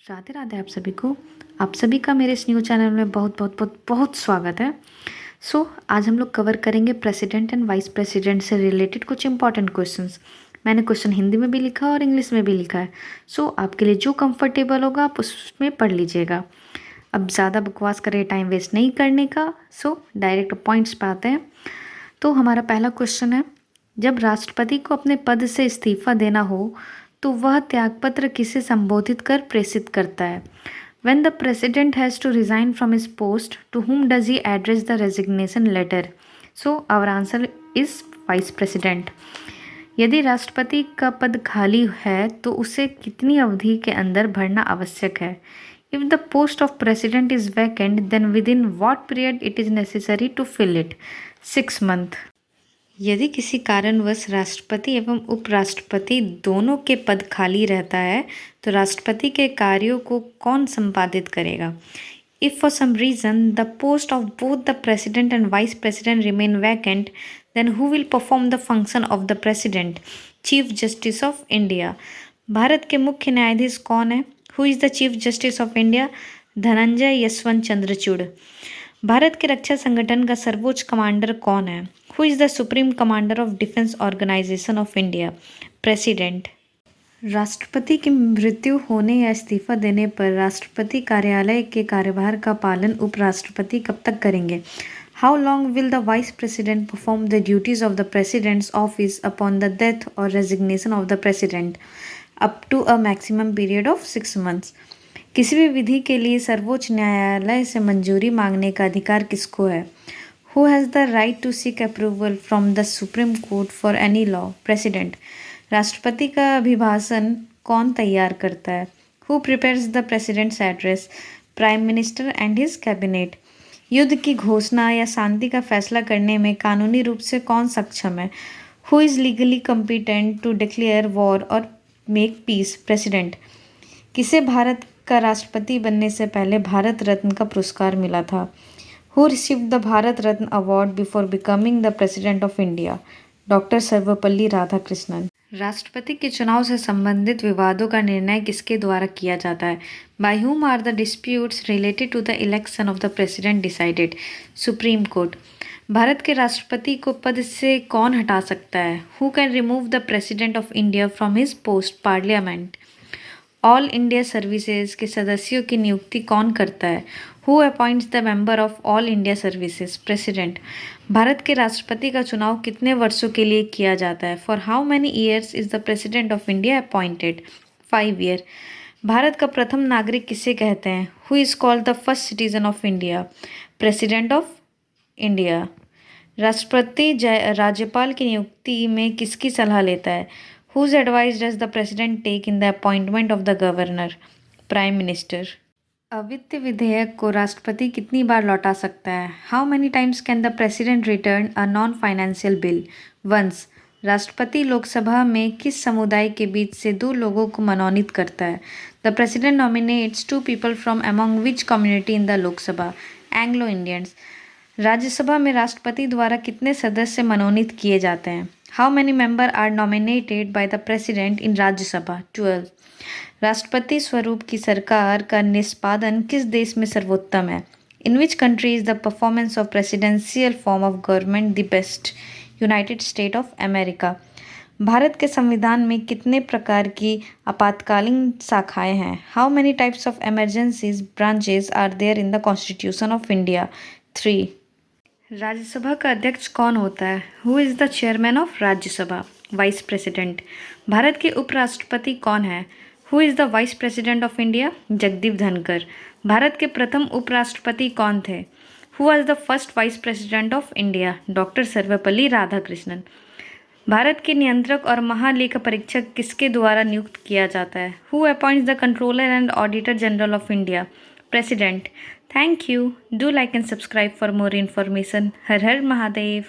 राधे राधे आप सभी को। आप सभी का मेरे इस न्यू चैनल में बहुत बहुत बहुत बहुत स्वागत है। आज हम लोग कवर करेंगे प्रेसिडेंट एंड वाइस प्रेसिडेंट से रिलेटेड कुछ इंपॉर्टेंट क्वेश्चंस। मैंने क्वेश्चन हिंदी में भी लिखा और इंग्लिश में भी लिखा है। आपके लिए जो कंफर्टेबल होगा आप उसमें पढ़ लीजिएगा। अब ज़्यादा बकवास करें, टाइम वेस्ट नहीं करने का। डायरेक्ट पॉइंट्स पे आते हैं। तो हमारा पहला क्वेश्चन है, जब राष्ट्रपति को अपने पद से इस्तीफा देना हो तो वह त्यागपत्र किसे संबोधित कर प्रेषित करता है? When the president has to resign from his post, to whom does he address the resignation letter? Our answer is vice president. यदि राष्ट्रपति का पद खाली है तो उसे कितनी अवधि के अंदर भरना आवश्यक है? If the post of president is vacant, then within what period it is necessary to fill it? 6 months. यदि किसी कारणवश राष्ट्रपति एवं उपराष्ट्रपति दोनों के पद खाली रहता है तो राष्ट्रपति के कार्यों को कौन संपादित करेगा? If for some reason the post of both the president and vice president remain vacant, then who will perform the function of the president? Chief Justice of India. Bharat के मुख्य न्यायाधीश कौन है? Who is the Chief Justice of India? Dhananjay Yashwant Chandrachud. Bharat के रक्षा संगठन का सर्वोच्च commander कौन है? Who is the Supreme Commander of Defense Organization of India? President. राष्ट्रपति की मृत्यु होने या इस्तीफा देने पर राष्ट्रपति कार्यालय के कार्यभार का पालन उपराष्ट्रपति कब तक करेंगे? How long will the Vice President perform the duties of the President's office upon the death or resignation of the President? Up to a maximum period of 6 months. किसी भी विधि के लिए सर्वोच्च न्यायालय से मंजूरी मांगने का अधिकार किसको है? Who has the right to seek approval from the Supreme Court for any law? President. राष्ट्रपति का अभिभाषण कौन तैयार करता है? Who prepares the President's address? Prime Minister and his cabinet. युद्ध की घोषणा या शांति का फैसला करने में कानूनी रूप से कौन सक्षम है? Who is legally competent to declare war or make peace? President. किसे भारत का राष्ट्रपति बनने से पहले भारत रत्न का पुरस्कार मिला था? Who received the Bharat Ratna Award before becoming the President of India? Doctor Sarvepalli Radhakrishnan. राष्ट्रपति के चुनाव से संबंधित विवादों का निर्णय किसके द्वारा किया जाता है? By whom are the disputes related to the election of the president decided? Supreme Court. Bharat के राष्ट्रपति को पद से कौन हटा सकता है? Who can remove the President of India from his post? Parliament. All India services के सदस्यों की नियुक्ति कौन करता है? Who appoints the member of All India Services? President. Bharat के राष्ट्रपति का चुनाव कितने वर्षों के लिए किया जाता है? For how many years is the President of India appointed? 5 year. Bharat का प्रथम नागरिक किसे कहते हैं? Who is called the first citizen of India? President of India. राष्ट्रपति राज्यपाल की नियुक्ति में किसकी सलाह लेता है? Whose advice does the President take in the appointment of the Governor? Prime Minister. अवित्त विधेयक को राष्ट्रपति कितनी बार लौटा सकता है? How many times can the President return a non-financial bill? Once. राष्ट्रपति लोकसभा में किस समुदाय के बीच से 2 लोगों को मनोनीत करता है? The President nominates 2 people from among which community in the Lok Sabha? Anglo-Indians. Rajya Sabha में राष्ट्रपति द्वारा कितने सदस्य मनोनीत किए जाते हैं? How many members are nominated by the President in Rajya Sabha? 12. राष्ट्रपति स्वरूप की सरकार का निष्पादन किस देश में सर्वोत्तम है? In which country is the performance of presidential form of government the best? United States of America. Bharat के संविधान में कितने प्रकार की आपातकालीन शाखाएं हैं? How many types of emergencies branches are there in the Constitution of India? 3. Rajya Sabha का अध्यक्ष कौन होता है? Who is the chairman of Rajya Sabha? Vice president. Bharat के उपराष्ट्रपति कौन है? Who is the Vice President of India? Jagdeep Dhankhar. Bharat के प्रथम उपराष्ट्रपति कौन थे? Who was the first Vice President of India? Doctor Sarvepalli Radhakrishnan. Bharat के नियंत्रक और महालेखा परीक्षक किसके द्वारा नियुक्त किया जाता है? Who appoints the Controller and Auditor General of India? President. Thank you. Do like and subscribe for more information. Her her Mahadev.